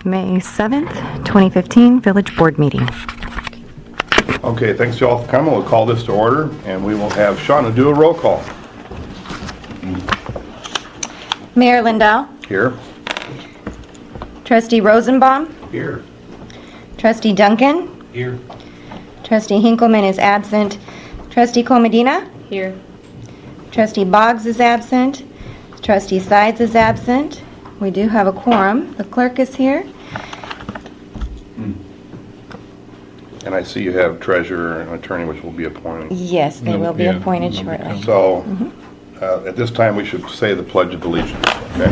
May 7th, 2015, Village Board Meeting. Okay, thanks you all for coming. We'll call this to order, and we will have Shawna do a roll call. Mayor Lindell. Here. Trustee Rosenbaum. Here. Trustee Duncan. Here. Trustee Henkelman is absent. Trustee Komadina. Here. Trustee Boggs is absent. Trustee Sides is absent. We do have a quorum. The clerk is here. And I see you have treasurer and attorney, which will be appointed. Yes, they will be appointed shortly. So, at this time, we should say the Pledge of Allegiance. Okay?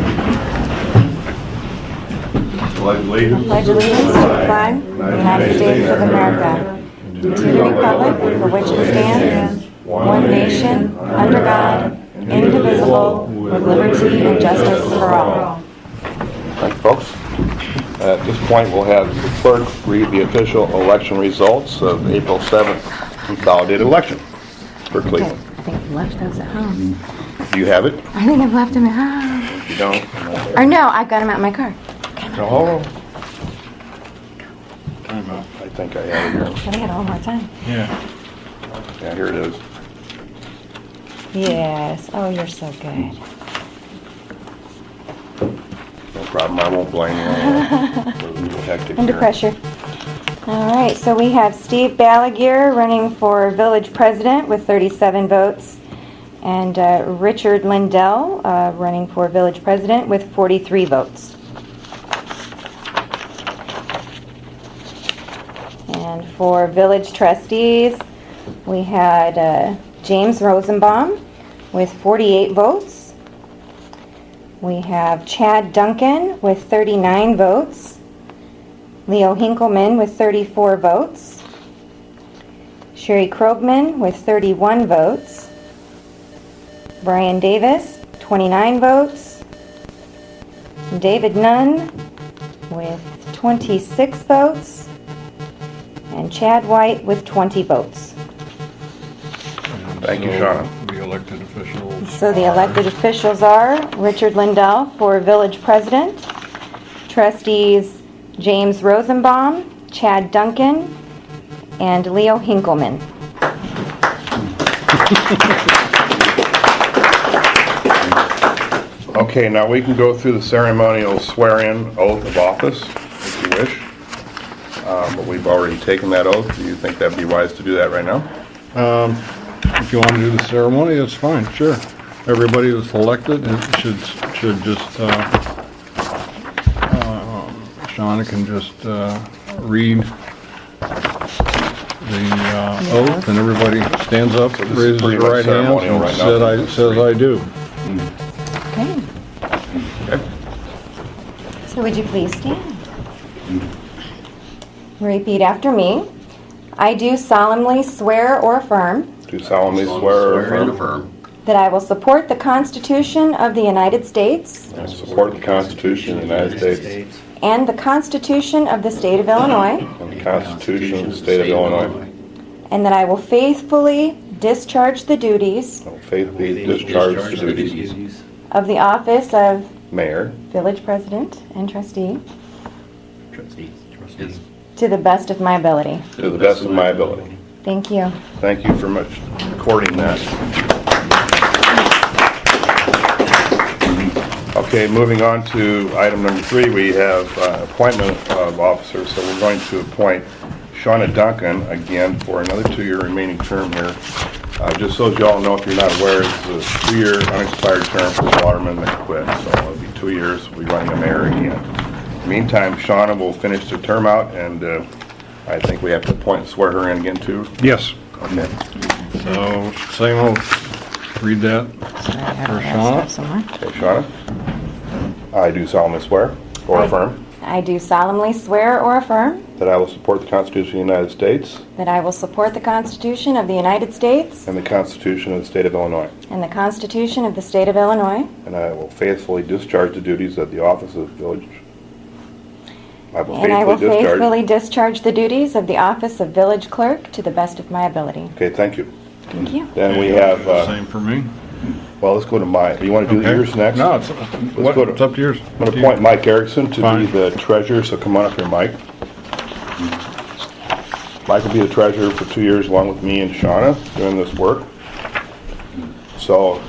Pledge allegiance. Pledge allegiance to the flag of the United States of America, to the republic for which it stands, one nation, under God, indivisible, with liberty and justice for all. Thank you, folks. At this point, we'll have the clerk read the official election results of April 7th consolidated election for Cleveland. I think I've left those at home. Do you have it? I think I've left them at home. If you don't, Or no, I've got them out in my car. no. I think I have it here. Let me get it one more time. Yeah. Yeah, here it is. Yes. Oh, you're so good. No problem. I won't blame you. It was a little hectic Under here. pressure. All right, so we have Steve Balaguer running for village president with 37 votes, and Richard Lindell running for village president with 43 votes. And for village trustees, we had James Rosenbaum with 48 votes. We have Chad Duncan with 39 votes. Leo Henkelman with 34 votes. Sherry Krogman with 31 votes. Brian Davis, 29 votes. David Nunn with 26 votes. And Chad White with 20 votes. Thank you, Shawna. The elected officials. So the elected officials are Richard Lindell for village president, trustees James Rosenbaum, Chad Duncan, and Leo Henkelman. Okay, now we can go through the ceremonial swear-in oath of office, if you wish. But we've already taken that oath. Do you think that'd be wise to do that right now? If you want to do the ceremony, that's fine, sure. Everybody that's elected should just, Shawna can just read the oath, and everybody stands up, So this is raises pretty their much right hand, ceremonial and right now. says I do. Okay. Okay. So would you please stand? Repeat after me. I do solemnly swear or affirm Do solemnly swear or affirm that I will support the Constitution of the United States and support the Constitution of the United States and the Constitution of the State of Illinois, and the Constitution of the State of Illinois, and that I will faithfully discharge the duties and will faithfully discharge the duties of the office of Mayor village president and trustee Trustee. to the best of my ability. to the best of my ability. Thank you. Thank you for much recording that. Okay, moving on to item number 3, we have appointment of officers. So we're going to appoint Shawna Duncan again for another 2-year remaining term here. Just so as you all know, if you're not aware, it's a 2-year unexpired term for the alderman that quit. So it'll be 2 years, we'll be running a mayor again. Meantime, Shawna will finish the term out, and I think we have to appoint and swear her in again too. Yes. Okay. So, same oath. Read that for Shawna. Okay, Shawna. I do solemnly swear or affirm I do solemnly swear or affirm that I will support the Constitution of the United States that I will support the Constitution of the United States and the Constitution of the State of Illinois, and the Constitution of the State of Illinois, and I will faithfully discharge the duties of the office of village. and I will faithfully discharge the duties of the office of village clerk to the best of my ability. Okay, thank you. Thank you. Then we have Same for me. Well, let's go to Mike. You want to do Okay. yours next? No, it's go to- up to yours. I'm going to appoint Mike Erickson to be Fine. the treasurer, so come on up here, Mike. Mike will be the treasurer for 2 years along with me and Shawna doing this work. So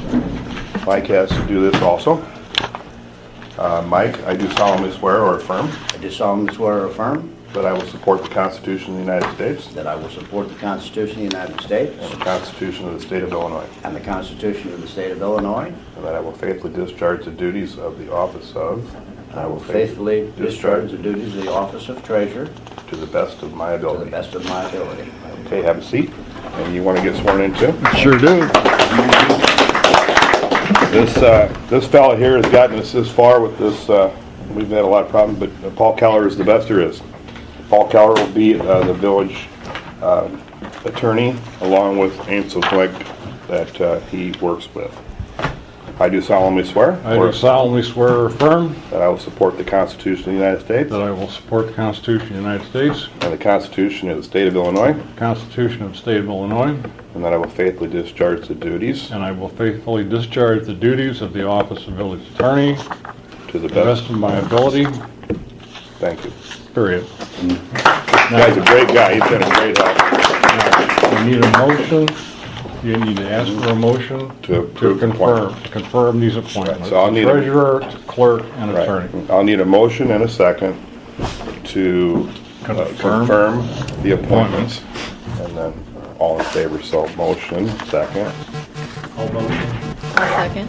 Mike has to do this also. Mike, I do solemnly swear or affirm I do solemnly swear or affirm that I will support the Constitution of the United States that I will support the Constitution of the United States and the Constitution of the State of Illinois, and the Constitution of the State of Illinois, and that I will faithfully discharge the duties of the office of, and I will faithfully discharge the duties of the office of treasurer to the best of my to the ability. best of my ability. Okay, have a seat. And you want to get sworn in too? Sure do. This fella here has gotten us this far with this, we've had a lot of problems, but Paul Keller is the best there is. Paul Keller will be the village attorney along with Ansel Glick that he works with. I do solemnly swear I do solemnly swear or affirm that I will support the Constitution of the United States that I will support the Constitution of the United States, and the Constitution of the State of Illinois, the Constitution of the State of Illinois, and that I will faithfully discharge the duties and I will faithfully discharge the duties of the office of village attorney to the to the best best. of my ability, Thank you. period. This guy's a great guy. He's been a great help. Now, you need a motion, you need to ask for a motion To approve confirm these appointments. So I'll need a- Treasurer, clerk, and Right. attorney. I'll need a motion and a second to confirm the appointments. And then all in favor, so motion, second, All motion. I'll second.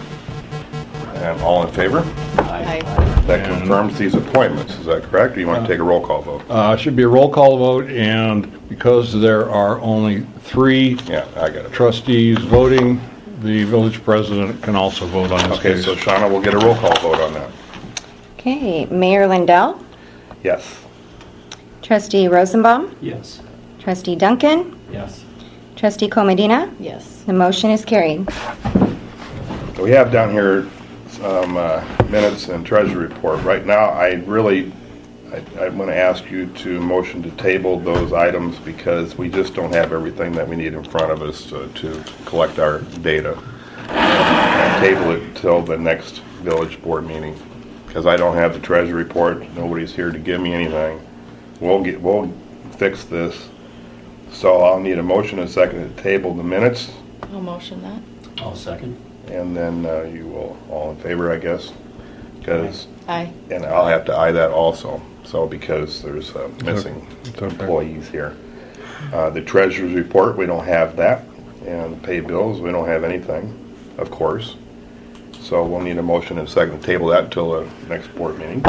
and all in favor? Aye. That And- confirms these appointments, is that correct? Or you want to take a roll call vote? Should be a roll call vote, and because there are only 3 Yeah, I got it. trustees voting, the village president can also vote on this Okay, case. so Shawna will get a roll call vote on that. Okay, Mayor Lindell, Yes. Trustee Rosenbaum, Yes. Trustee Duncan, Yes. Trustee Komadina. Yes. The motion is carried. We have down here some minutes and treasury report. Right now, I want to ask you to motion to table those items because we just don't have everything that we need in front of us to collect our data. And table it till the next village board meeting because I don't have the treasury report. Nobody's here to give me anything. We'll fix this. So I'll need a motion and a second to table the minutes. I'll motion that. All second. And then you will, all in favor, I guess, because, Aye. and I'll have to eye that also, so because there's missing It's okay. employees here. The treasurer's report, we don't have that, and pay bills, we don't have anything, of course. So we'll need a motion and a second to table that until the next board meeting.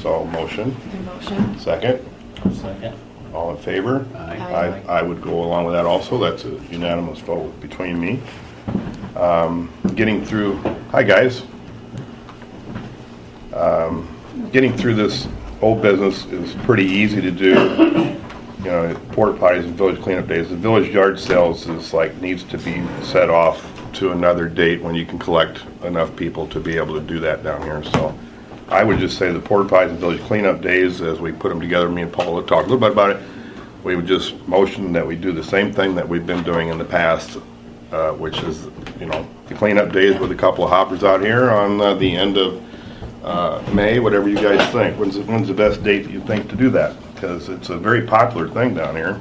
So motion, I motion. second, All second. all in favor? Aye. I would go along with that also. That's a unanimous vote between me. Getting through, hi guys. Getting through this old business is pretty easy to do. You know, porta potties and village cleanup days. The village yard sales is like, needs to be set off to another date when you can collect enough people to be able to do that down here. So I would just say the porta potties and village cleanup days, as we put them together, me and Paul will talk a little bit about it. We would just motion that we do the same thing that we've been doing in the past, which is, you know, the cleanup days with a couple of hoppers out here on the end of May, whatever you guys think. When's the best date you think to do that? Because it's a very popular thing down here.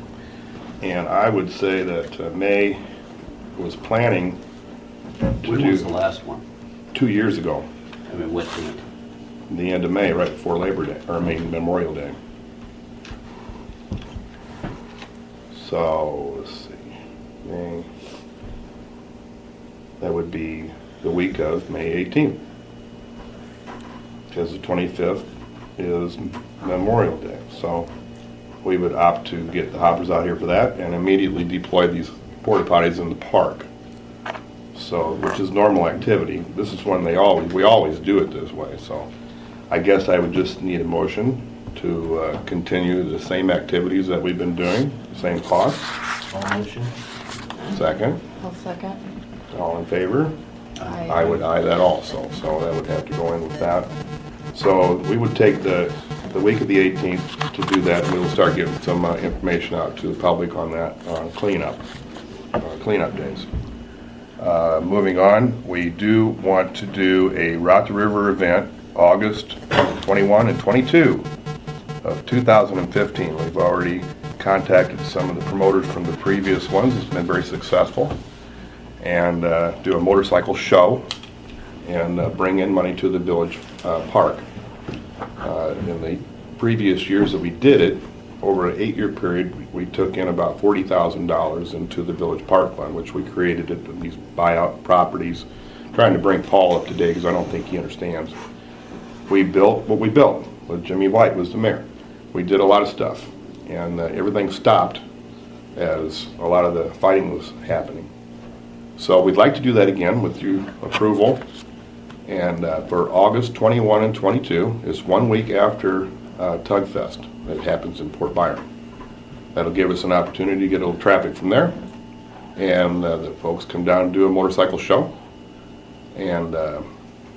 And I would say that May was planning to When was the do last one? 2 years ago, I mean, what date? the end of May, right before Labor Day, or I mean Memorial Day. So, let's see, May, that would be the week of May 18th. Because the 25th is Memorial Day. So we would opt to get the hoppers out here for that and immediately deploy these porta potties in the park. So, which is normal activity. This is when we always do it this way. So I guess I would just need a motion to continue the same activities that we've been doing, same cost. All motion. Second, I'll second. all in favor? Aye. I would eye that also, so that would have to go in with that. So we would take the week of the 18th to do that, and we'll start getting some information out to the public on that, on cleanup days. Moving on, we do want to do a Rock the River event August 21 and 22 of 2015. We've already contacted some of the promoters from the previous ones. It's been very successful. And do a motorcycle show and bring in money to the village park. In the previous years that we did it, over an 8-year period, we took in about $40,000 into the village park fund, which we created at these buyout properties, trying to bring Paul up to date because I don't think he understands. We built what we built. Jimmy White was the mayor. We did a lot of stuff, and everything stopped as a lot of the fighting was happening. So we'd like to do that again with your approval. And for August 21 and 22 is 1 week after Tug Fest that happens in Port Byron. That'll give us an opportunity to get a little traffic from there. And the folks come down and do a motorcycle show. And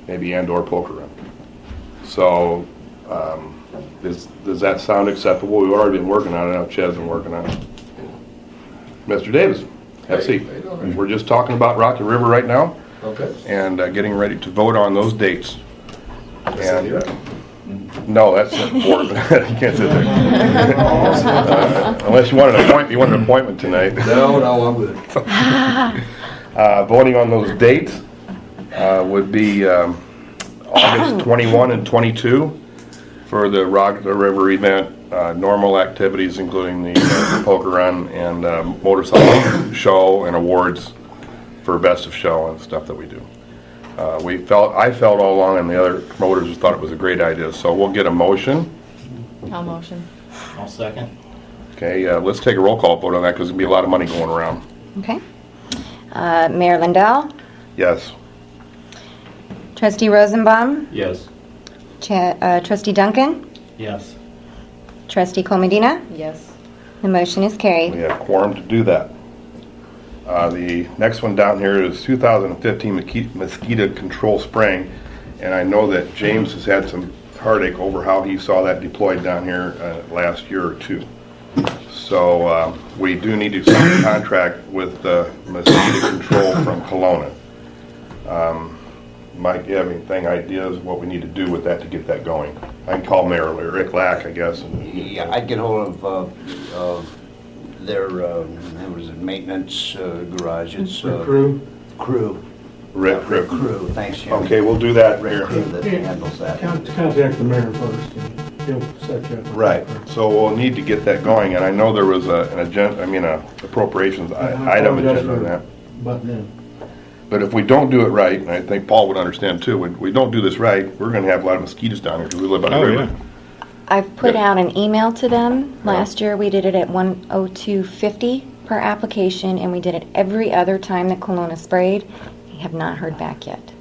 maybe and/or poker run. So does that sound acceptable? We've already been working on it. I know Chad's been working on it. Mr. Davis, have a seat. We're just talking about Rock the River right now. Okay. And getting ready to vote on those dates. And no, that's not important. You can't sit there. Unless you want an appointment tonight. No, I'm good. Voting on those dates would be August 21 and 22 for the Rock the River event. Normal activities including the poker run and motorcycle show and awards for best of show and stuff that we do. I felt all along, and the other promoters thought it was a great idea. So we'll get a motion. I'll motion. I'll second. Okay, let's take a roll call vote on that because there'll be a lot of money going around. Okay. Mayor Lindell, Yes. Trustee Rosenbaum, Yes. Trustee Duncan, Yes. Trustee Komadina. Yes. The motion is carried. We have quorum to do that. The next one down here is 2015 mosquito control spraying, and I know that James has had some heartache over how he saw that deployed down here last year or two. So we do need to sign a contract with mosquito control from Kelowna. Mike, you have anything, ideas what we need to do with that to get that going? I can call Mayor Rick Lack, I guess. Yeah, I'd get hold of their, what is it, maintenance garage. It's crew. Rick. Crew, thanks, Jim. Okay, we'll do that Rick here. Crew that handles that. Contact the mayor first, and he'll set you up. Right, so we'll need to get that going, and I know there was an agenda, appropriations item agenda on that. Button in. But if we don't do it right, and I think Paul would understand too, when we don't do this right, we're gonna have a lot of mosquitoes down here because we live by the river. yeah. I've put Yeah. out an email to them. Last year we did it at $102.50 per application, and we did it every other time that Kelowna sprayed. We have not heard back yet.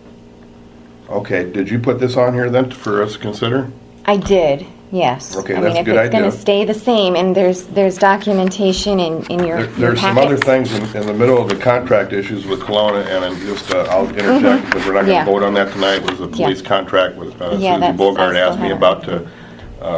Okay, did you put this on here then for us to consider? I did, yes. Okay, I that's mean, a good if it's going idea. to stay the same, and there's documentation in your There's some other packets. things in the middle of the contract issues with Kelowna, and I'm just, I'll interject because we're not Yeah. gonna vote on that tonight, was the police contract with, Yeah, Susie that's- Bogart I asked still me haven't about to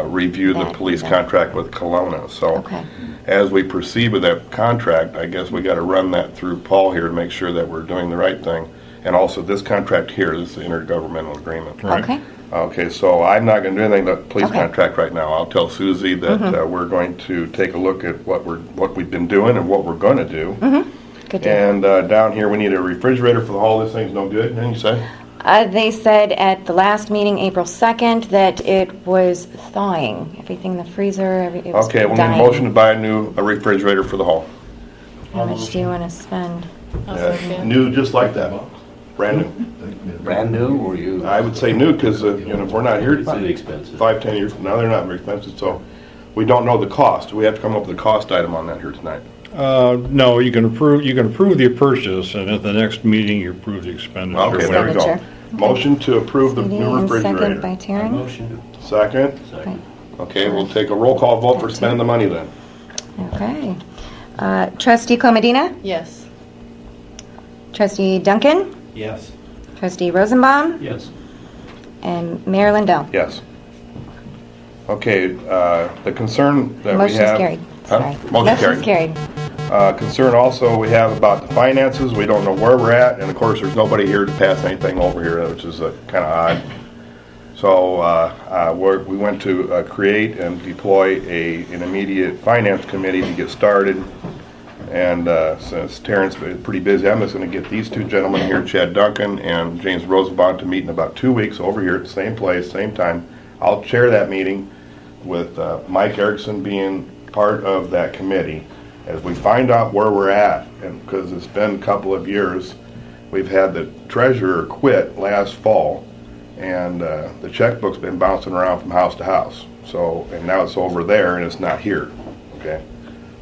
review the that police either. contract with Kelowna, so. Okay. As we proceed with that contract, I guess we gotta run that through Paul here to make sure that we're doing the right thing. And also this contract here, this is the intergovernmental agreement. Okay, Okay, so I'm not gonna do anything with the police Okay. contract right now. I'll tell Susie that we're going to take a look at what we've been doing and what we're gonna do. good deal. And down here, we need a refrigerator for the hall. This thing's no good, didn't you say? They said at the last meeting, April 2nd, that it was thawing. Everything in the freezer, it was Okay, we'll need a dying. motion to buy a refrigerator for the hall. How much do you want to spend? I'll Yeah, second. new, just like that, brand new. Brand new, or you? I would say new, because, if we're not here It's too expensive. 5, 10 years from now, they're not very expensive, so we don't know the cost. We have to come up with a cost item on that here tonight. No, you can approve the purchase, and at the next meeting, you approve the expenditure. Okay, there we go. Expenditure. Motion to approve the CD new and second refrigerator. by I Taren. motion. Second? Second. Okay, we'll take a roll call vote for spending the money then. Okay. Trustee Komadina, Yes. Trustee Duncan, Yes. Trustee Rosenbaum, Yes. and Mayor Lindell. Yes. Okay, the concern that we Motion is have... carried. Huh? Sorry. Motion Motion is carried. carried. Concern also we have about the finances. We don't know where we're at, and of course, there's nobody here to pass anything over here, which is kind of odd. So we went to create and deploy an immediate finance committee to get started. And since Taren's been pretty busy, I'm just going to get these two gentlemen here, Chad Duncan and James Rosenbaum, to meet in about 2 weeks over here at the same place, same time. I'll chair that meeting with Mike Erickson being part of that committee as we find out where we're at. And because it's been a couple of years, we've had the treasurer quit last fall, and the checkbook's been bouncing around from house to house. So, and now it's over there and it's not here. Okay.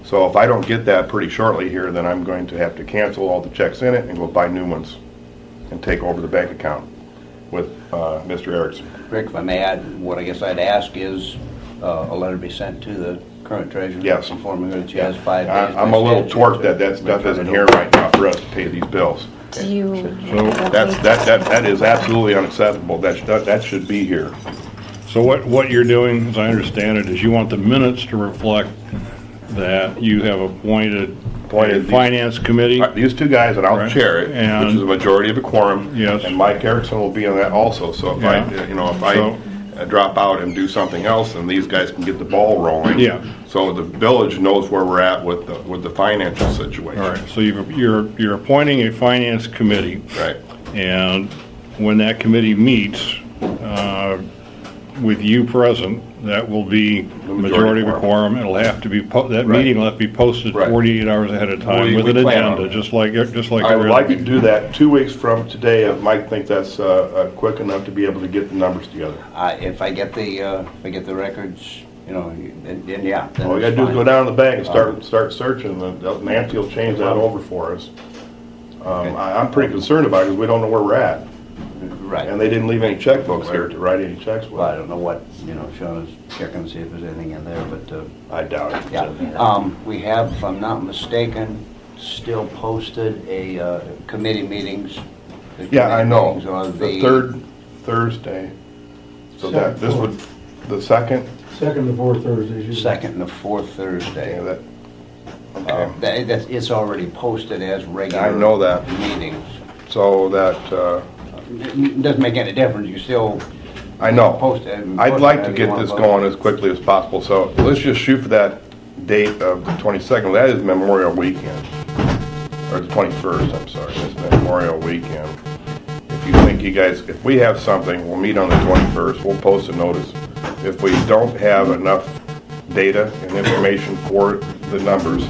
So if I don't get that pretty shortly here, then I'm going to have to cancel all the checks in it and go buy new ones and take over the bank account with Mr. Erickson. Rick, if I may add, what I guess I'd ask is a letter be sent to the current treasurer. Yes. Informing her that she has 5 days. I'm a little torqued that stuff isn't here right now for us to pay these bills. Do you? That is absolutely unacceptable. That should be here. So what you're doing, as I understand it, is you want the minutes to reflect that you have appointed a finance committee. These two guys, and I'll Right. chair it, And- which is a majority of a quorum. Yes. And Mike Erickson will be on that also. So if Yeah. I drop out and do something else, then these guys can get the ball rolling. Yeah. So the village knows where we're at with the financial situation. All right, so you're appointing a finance committee, Right. and when that committee meets, with you present, that will be the majority of a quorum. It'll have to be, that Right. meeting will have to be posted Right. 48 hours ahead of time We with an plan on agenda, it. just like I would every like other to do that 2 weeks from today if Mike thinks that's quick enough to be able to get the numbers together. If I get the records, then yeah. Then All we gotta it's do is fine. go down to the bank and start searching, and Nancy will change that over for us. I'm pretty concerned about it because we don't know where we're at. Right. And they didn't leave any checkbooks here to write any checks with. Well, I don't know what, Shawna's checking to see if there's anything in there, but, I doubt it. yeah. We have, if I'm not mistaken, still posted a committee meetings. The Yeah, I committee know. meetings are The third Thursday. So that, this would, the second? Second to fourth Thursdays. usually. Second and the fourth Thursday. Yeah, okay. It's already posted as regular. I know that. Meetings. So that, It doesn't make any difference, you still I know. post it. I'd like to get this going as quickly as possible, so let's just shoot for that date of the 22nd. That is Memorial Weekend, or the 21st, I'm sorry, it's Memorial Weekend. If you think you guys, if we have something, we'll meet on the 21st, we'll post a notice. If we don't have enough data and information for the numbers,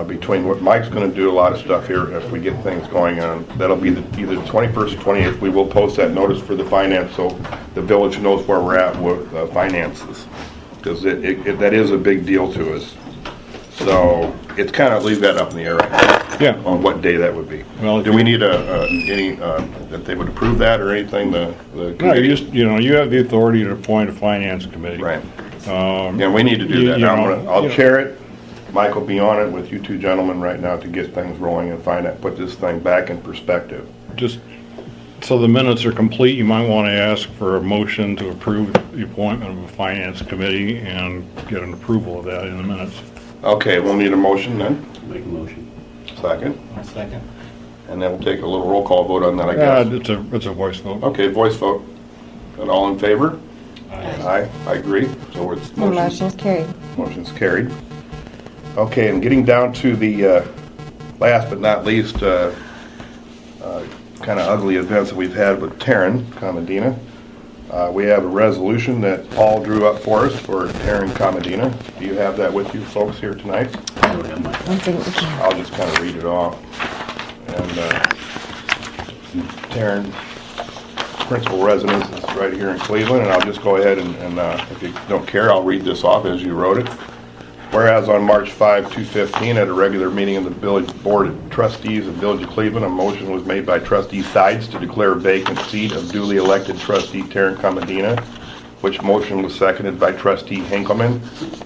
between what Mike's going to do a lot of stuff here if we get things going on, that'll be either the 21st or 28th. We will post that notice for the finance so the village knows where we're at with finances, because that is a big deal to us. So it's kind of leave that up in the air right now. Yeah. On what day that would be. Well, Do we need any that they would approve that or anything? The No, committee? you just, you have the authority to appoint a finance committee. Right. Yeah, we need to do that. Now, I'll chair it. Mike will be on it with you two gentlemen right now to get things rolling and put this thing back in perspective. Just so the minutes are complete, you might want to ask for a motion to approve the appointment of a finance committee and get an approval of that in the minutes. Okay, we'll need a motion then. Make a motion. Second. I'll second. And then we'll take a little roll call vote on that, I guess. It's a voice vote. Okay, voice vote. And all in favor? Aye. I agree. So it's The motion is carried. Motion's carried. Okay, and getting down to the last but not least kind of ugly events that we've had with Taren, Komadina. We have a resolution that Paul drew up for us for Taren, Komadina. Do you have that with you folks here tonight? I don't have my. One thing we can- I'll just kind of read it off. And Taren, principal residence is right here in Cleveland, and I'll just go ahead and if you don't care, I'll read this off as you wrote it. Whereas on March 5, 2015, at a regular meeting of the Village Board of Trustees of Village of Cleveland, a motion was made by Trustee Sides to declare a vacant seat of duly elected Trustee Taren Komadina, which motion was seconded by Trustee Henkelman,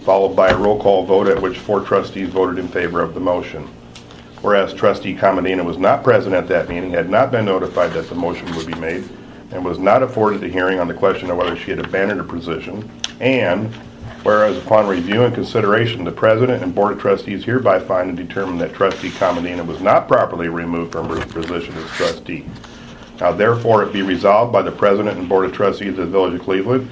followed by a roll call vote at which 4 trustees voted in favor of the motion. Whereas Trustee Komadina was not present at that meeting, had not been notified that the motion would be made, and was not afforded a hearing on the question of whether she had abandoned her position, and Whereas upon review and consideration, the President and Board of Trustees hereby find and determine that Trustee Komadina was not properly removed from her position as trustee. Now therefore it be resolved by the President and Board of Trustees of the Village of Cleveland,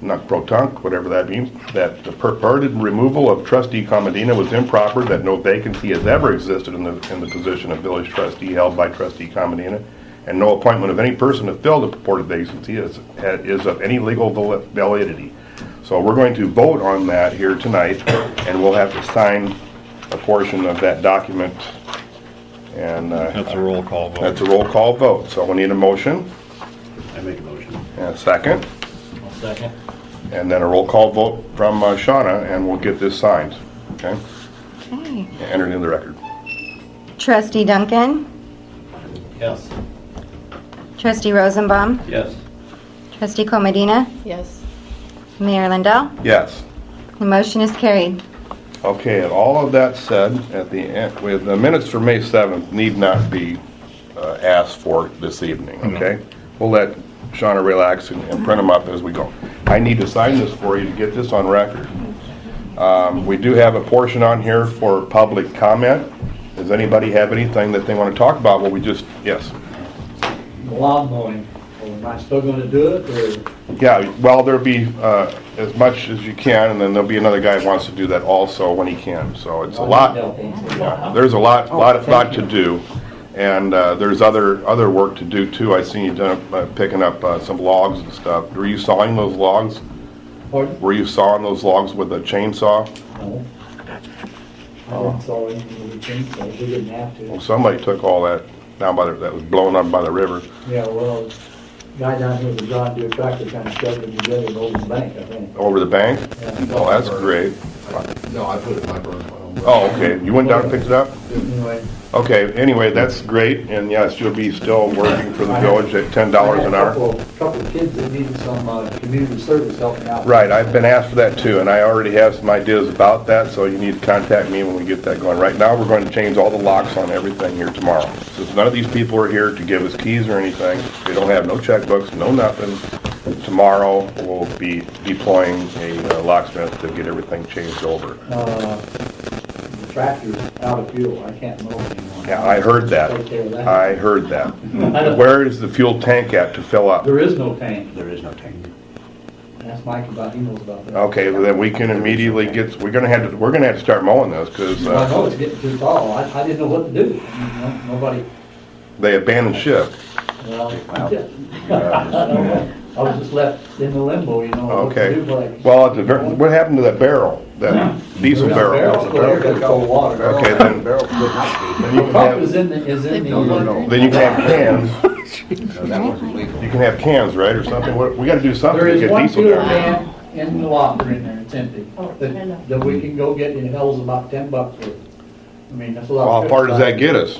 not pro-tunc, whatever that means, that the purported removal of Trustee Komadina was improper, that no vacancy has ever existed in the position of village trustee held by Trustee Komadina, and no appointment of any person to fill the purported vacancy is of any legal validity. So we're going to vote on that here tonight, and we'll have to sign a portion of that document. And That's a roll call vote. that's a roll call vote. So we need a motion I make a motion. and a second, I'll second. and then a roll call vote from Shawna, and we'll get this signed. Okay? Okay. Entered in the record. Trustee Duncan, Yes. Trustee Rosenbaum, Yes. Trustee Komadina, Yes. Mayor Lindell. Yes. The motion is carried. Okay, and all of that said, at the end, with the minutes for May 7th need not be asked for this evening, okay? We'll let Shawna relax and print them up as we go. I need to sign this for you to get this on record. We do have a portion on here for public comment. Does anybody have anything that they want to talk about? Well, we just, yes. Lawn mowing, am I still gonna do it, or? Yeah, well, there'll be as much as you can, and then there'll be another guy who wants to do that also when he can. So it's a lot. Yeah, there's a lot to do, and there's other work to do too. I seen you done picking up some logs and stuff. Were you sawing those logs? Pardon? Were you sawing those logs with a chainsaw? No. I didn't saw anything with a chainsaw, we didn't have Well, to. somebody took all that down by that was blown up by the river. Yeah, well, guy down here with a John Deere tractor kind of shoved it together and over the bank, I think. Over the bank? Yeah. Oh, that's great. No, I put it in my burn pile. Oh, okay. You went down and picked it up? Anyway. Okay, anyway, that's great, and yes, you'll be still working for the village at $10 an hour. Couple of kids that needed some community service helping out. Right, I've been asked for that too, and I already have some ideas about that, so you need to contact me when we get that going. Right now, we're going to change all the locks on everything here tomorrow. Since none of these people are here to give us keys or anything, they don't have no checkbooks, no nothing. Tomorrow, we'll be deploying a locksmith to get everything changed over. The tractor's out of fuel, I can't mow anymore. Yeah, I heard that. Take care of that. I heard that. I don't- Where is the fuel tank at to fill up? There is no tank. There is no tank. Ask Mike about, he knows about that. Okay, well then we can immediately get, we're gonna have to start mowing this, because I know it's getting too tall, I didn't know what to do. Nobody, they abandoned ship. well, I was just left in the limbo, you know, what to Okay. do, like. Well, what happened to that barrel, that diesel barrel? Barrel's still there, it's cold water. Okay, then Barrel could not then you The can pump is have, in the. then you can have cans, be. No, that wasn't legal. you can have cans, right, or something? We gotta do something There to is get one diesel fuel down. can in the locker in there, it's empty, that we can go get, and it holds about $10 worth. I mean, that's a lot. Well, how far does that get us?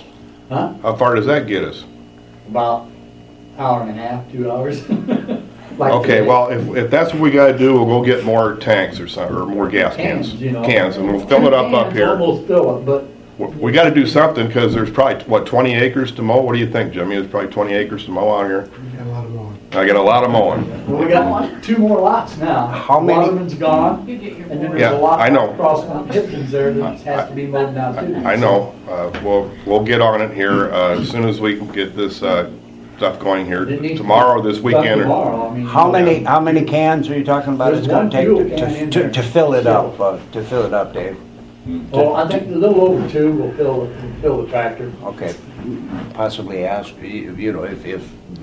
Huh? How far does that get us? About hour and a half, 2 hours. Like Okay, today. well, if that's what we gotta do, we'll go get more tanks or something, or more gas cans. Cans, you know. Cans, and we'll fill it up Cans, here. Almost fill it, but We gotta do something, because there's probably, what, 20 acres to mow? What do you think, Jimmy? There's probably 20 acres to mow out here. got a lot of mowing. I got a lot of mowing. Well, we got 2 more lots now. How many- Waterman's gone, and then there's Yeah, a lot I know. across from Hipkins there that has to be mowed now too. I know, we'll get on it here, as soon as we can get this, stuff going here It needs to be tomorrow, this done weekend. Or tomorrow, I mean, How many cans are you talking about There's it's gonna one take fuel can in there. to fill it up, Dave? Well, I think a little over 2 will fill the tractor. Okay, possibly ask, you know, if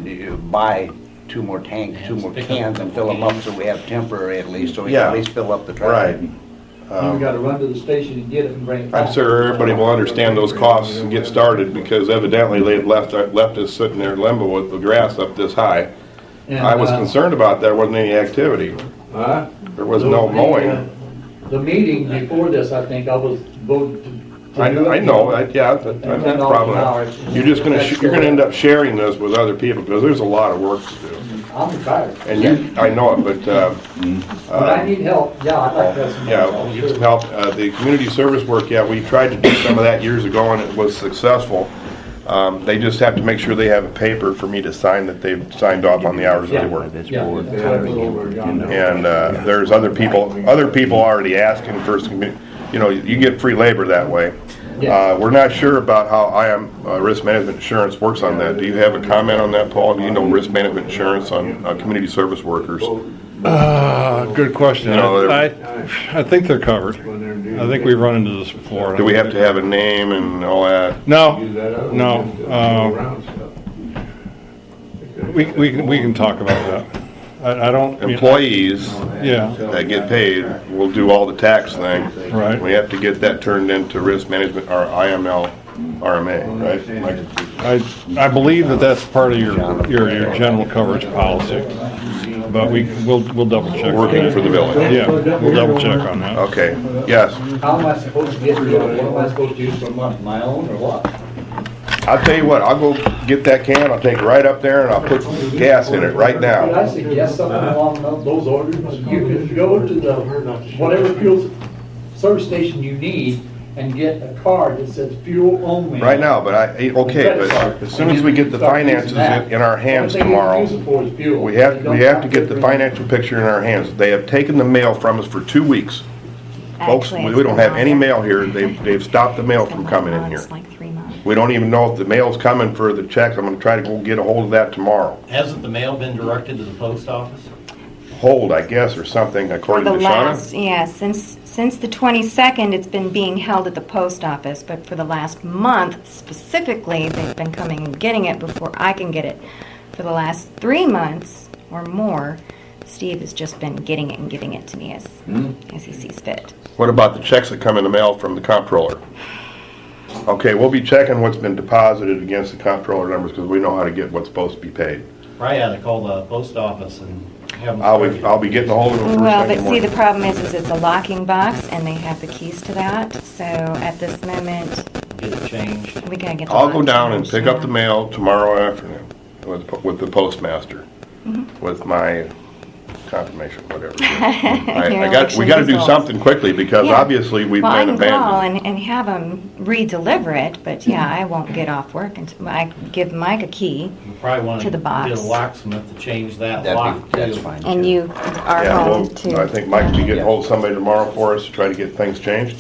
you buy 2 more tanks, 2 more cans and fill them up so we have temporary at least, so we can Yeah. at least fill up the Right. tractor. We gotta run to the station and get it and bring it back. I'm sure everybody will understand those costs and get started, because evidently they've left us sitting there in limbo with the grass up this high. And, I was concerned about there wasn't any activity. There was no mowing. The meeting before this, I think, I was voted to. I do it. know, that's a problem. You're gonna end up sharing this with other people, because there's a lot of work to do. I'm retired. And I know it, but, But I need help, yeah, I'd like to have some help. yeah, get some help. The community service work, yeah, we tried to do some of that years ago, and it was successful. They just have to make sure they have a paper for me to sign that they've signed off on the hours that they work. This Yeah, board. that's what I put over, John. And there's other people already asking for some, you get free labor that way. We're not sure about how risk management insurance works on that. Do you have a comment on that, Paul? Do you know risk management insurance on community service workers? Good question. You know, I think they're covered. I think we've run into this before. Do we have to have a name and all that? No, we can talk about that. I don't. Employees Yeah, that get paid will do all the tax thing. right. We have to get that turned into risk management, or IML, RMA, right? I believe that that's part of your general coverage policy, but we'll double check. Working for the village. Yeah, we'll double check on that. Okay, yes. How am I supposed to get, what am I supposed to use for my own, or what? I'll tell you what, I'll go get that can, I'll take it right up there and I'll put gas in it right Could now. I suggest something along those orders? You can go to the, whatever fuel service station you need and get a card that says fuel only. Right now, but okay, but as soon as we get the finances in our hands tomorrow, we have to get the financial picture in our hands. They have taken the mail from us for 2 weeks. Folks, Actually, we don't have any mail here, they've stopped the mail from coming in here. It's like 3 months. We don't even know if the mail's coming for the checks. I'm gonna try to go get a hold of that tomorrow. Hasn't the mail been directed to the post office? Hold, I guess, or something, For according the to last, Shawna. yeah, since the 22nd, it's been being held at the post office, but for the last month specifically, they've been coming and getting it before I can get it. For the last 3 months or more, Steve has just been getting it and giving it to me as he sees fit. What about the checks that come in the mail from the comptroller? Okay, we'll be checking what's been deposited against the comptroller numbers because we know how to get what's supposed to be paid. Probably ought to call the post office and have them. I'll be getting a hold of them Well, first but thing in see, the the morning. problem is it's a locking box, and they have the keys to that, so at this moment, Get it changed. we gotta get the I'll go lock down and changed, pick up yeah. the mail tomorrow afternoon with the postmaster, with my confirmation, whatever. Your We gotta do election something quickly because Yeah. obviously we've Well, I been can call abandoned. and have them re-deliver it, but yeah, I won't get off work until I give Mike a key, You probably want To to the box. get a locksmith to change that lock too. That's fine. and you are Yeah, home well, to. I think Mike will be getting hold of somebody tomorrow for us to try to get things changed.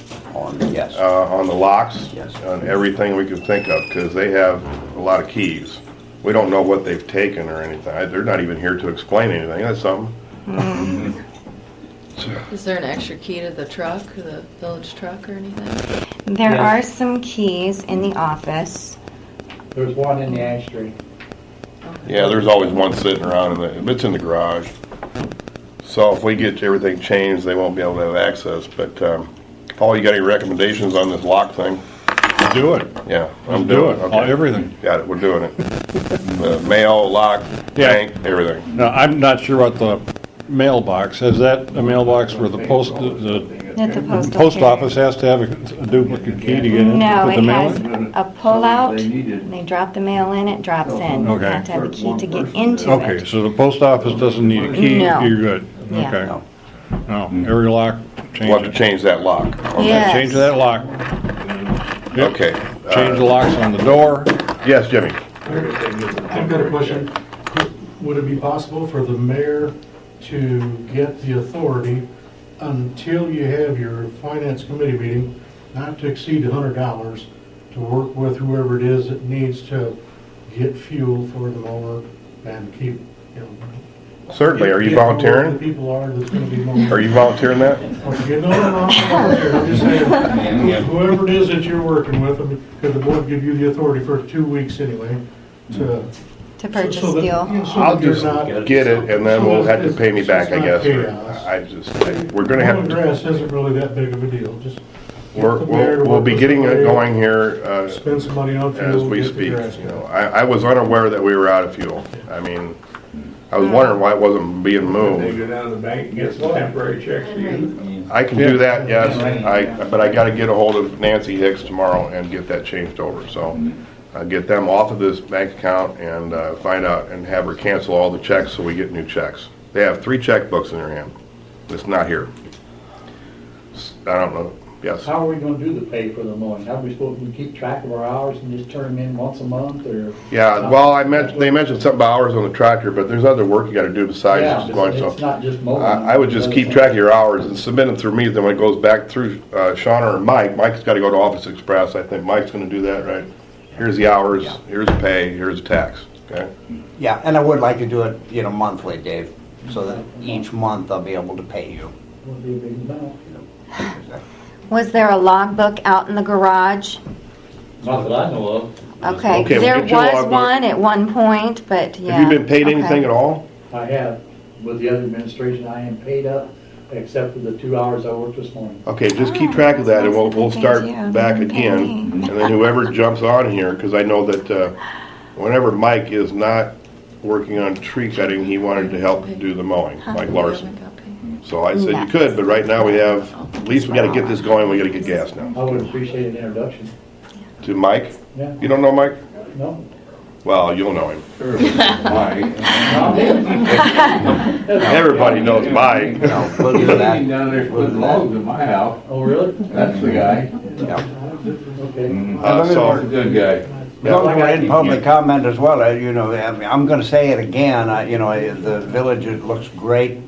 Yes. On the locks, Yes. on everything we can think of, because they have a lot of keys. We don't know what they've taken or anything. They're not even here to explain anything. That's something. Is there an extra key to the truck, the village truck or anything? There Yes. are some keys in the office. There's one in the ashtray. Yeah, there's always one sitting around, it's in the garage. So if we get everything changed, they won't be able to have access. But, Paul, you got any recommendations on this lock thing? Do it. Yeah, Let's I'm do doing it. it. Okay. Everything. Got it, we're doing it. Mail, lock, Yeah. bank, everything. Now, I'm not sure what the mailbox, is that a mailbox where the At the postal post carrier. office has to have a duplicate key to get in, No, put the it mail has in? a pull-out, and they drop the mail in, it drops in. You Okay. have to have a key to get into Okay, it. so the post office doesn't need a key, No. you're good? Yeah. Okay. No, every lock, We'll have change to it. change that lock. Okay. Yes. Change that lock. Yep. Okay. Change the locks on the door. Yes, Jimmy. I've got a question. Would it be possible for the mayor to get the authority until you have your finance committee meeting, not to exceed $100, to work with whoever it is that needs to get fuel for the mower and keep, Certainly. Are you get where The volunteering? people are that's gonna be mowing. Are you volunteering that? You know, I'm not volunteering. I'm just saying, whoever it is that you're working with, because the board give you the authority for 2 weeks anyway, to. To purchase so that- fuel. yeah, so I'll that you're just not- get it and then we'll have to pay me back, I guess. So it's not chaos. We're gonna have Mowing to, grass isn't really that big of a deal, just. get we'll the mayor to we'll work be with getting it somebody, going here, Spend some money on fuel. as we get the speak. grass You know, cut. I was unaware that we were out of fuel. I mean, I was wondering why it wasn't being They moved. go down to the bank and get some temporary checks to you. I can do that, yes, but I gotta get a hold of Nancy Hicks tomorrow and get that changed over, so. Get them off of this bank account and find out and have her cancel all the checks so we get new checks. They have 3 checkbooks in their hand. It's not here. I don't know. Yes. How are we gonna do the pay for the mowing? How are we supposed to keep track of our hours and just turn them in once a month, or? Yeah, well, they mentioned something about hours on the tractor, but there's other work you gotta do besides Yeah, just going, it's so. not just mowing. I would just keep track of your hours and submit them through me, then when it goes back through Shawna or Mike's gotta go to Office Express. I think Mike's gonna do that, right? Here's the hours, here's the pay, here's the tax, okay? Yeah, and I would like to do it, monthly, Dave, so that each month I'll be able to pay you. Won't be a big amount. Was there a logbook out in the garage? Not that I know of. Okay, Okay, we'll there get you a was logbook. one at one point, but yeah. Have you been paid anything okay. at all? I have, with the other administration, I am paid up, except for the 2 hours I worked this morning. Okay, just keep track of that and we'll start Thank you. back Thank again. you. And then whoever jumps on here, because I know that whenever Mike is not working on tree cutting, he wanted to help do the mowing, Mike Larson. So I said you could, but right now we have, at least we gotta get this going, we gotta get gas now. I would appreciate an introduction. To Mike? Yeah. You don't know Mike? No? Well, you'll know him. Not me. Everybody knows Mike. No, we'll do He's that. down there splitting logs in my house. Oh, really? That's the guy. Okay. He's a good guy. Well, we're in public comment as well, I'm gonna say it again, the village, it looks great.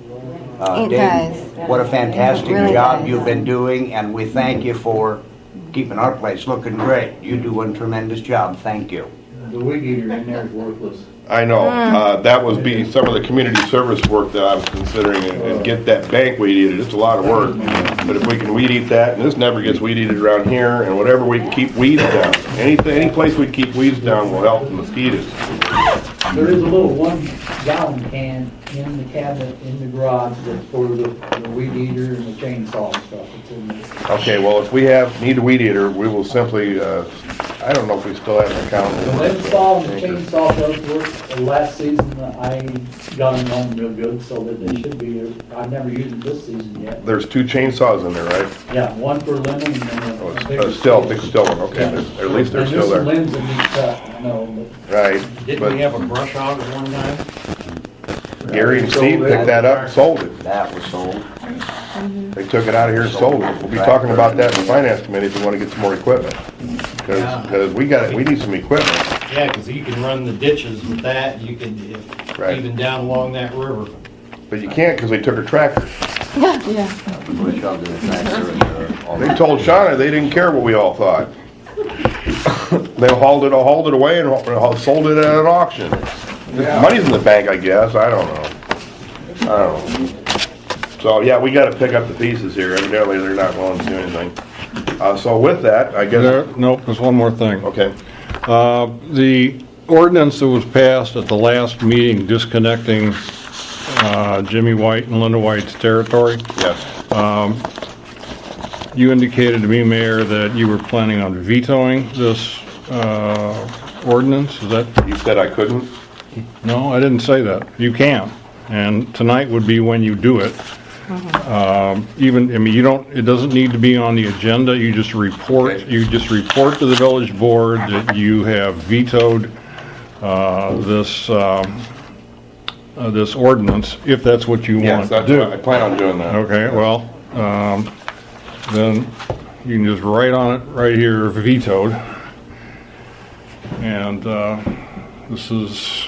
It Dave, does. what a fantastic It really job does. you've been doing, and we thank you for keeping our place looking great. You do one tremendous job, thank you. The weed eater in there is worthless. I know, that would be some of the community service work that I was considering, and get that bank weed eated, it's a lot of work. But if we can weed eat that, and this never gets weed eated around here, and whatever we can keep weeds down, any place we keep weeds down will help the mosquitoes. There is a little 1-gallon can in the cabinet in the garage that's for the weed eater and the chainsaw and stuff. It's in there. Okay, well, if we need a weed eater, we will simply, I don't know if we still have an account. The Lindell and the chainsaw does work. Last season, I got them on real good, so that they should be, I've never used them this season yet. There's 2 chainsaws in there, right? Yeah, one for lemon and then Oh, a it's bigger still one, okay, at least they're And still there's some there. limbs that need cut, I know, Right, Didn't we but have a brush hog at one time? Gary and Steve picked that up and sold it. That was sold. They took it out of here and sold it. We'll be talking about that in the finance committee if we want to get some more equipment. Because we need some equipment. Yeah, because you can run the ditches with that, you can, Right. even down along that river. But you can't because they took her tractor. Yeah. Bush hog and the tractor and all They that. told Shawna they didn't care what we all thought. They hauled it away and sold it at an auction. Money's in the bank, I guess. I don't know. So, yeah, we got to pick up the pieces here. Evidently, they're not willing to do anything. So with that, I guess... Nope, there's one more thing. Okay. The ordinance that was passed at the last meeting disconnecting Jimmy White and Linda White's territory, Yes. you indicated to me, Mayor, that you were planning on vetoing this ordinance. Is that? You said I couldn't? No, I didn't say that. You can. And tonight would be when you do it. It doesn't need to be on the agenda. You just report, Okay. to the village board that you have vetoed this ordinance, if that's what you Yes, want to that's do. I plan on doing that. Okay, well, then you can just write on it right here, vetoed. And this is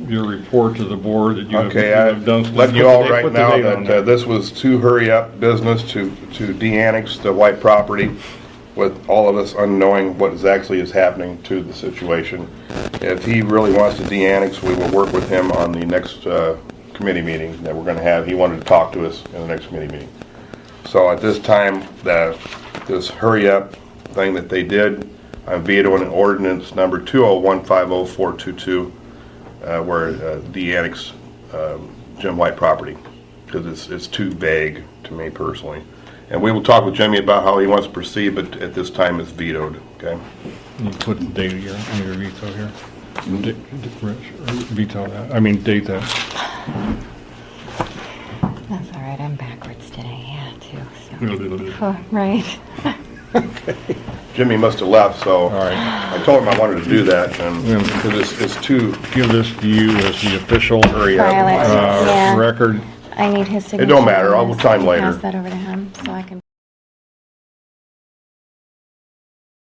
your report to the board that you have Okay, have done. I'm letting you all right Put the now date on that there. this was to hurry up business to de-annex the white property with all of us unknowing what actually is happening to the situation. If he really wants to de-annex, we will work with him on the next committee meeting that we're going to have. He wanted to talk to us in the next committee meeting. So at this time, this hurry up thing that they did, I'm vetoing ordinance number 20150-422, where de-annex Jim White property, because it's too vague to me personally. And we will talk with Jimmy about how he wants to proceed, but at this time it's vetoed, okay? You put the date here, on your veto here. Veto that, I mean, date that. That's all right. I'm backwards today, yeah, too. All So. Oh, right. Jimmy must have left, so right. I told him I wanted to do that, and because it's too, Give this to you as the official hurry up. File it. Yeah. record. I need his signature. It don't matter. I'll on this. time Can you later. Pass that over to him so I can.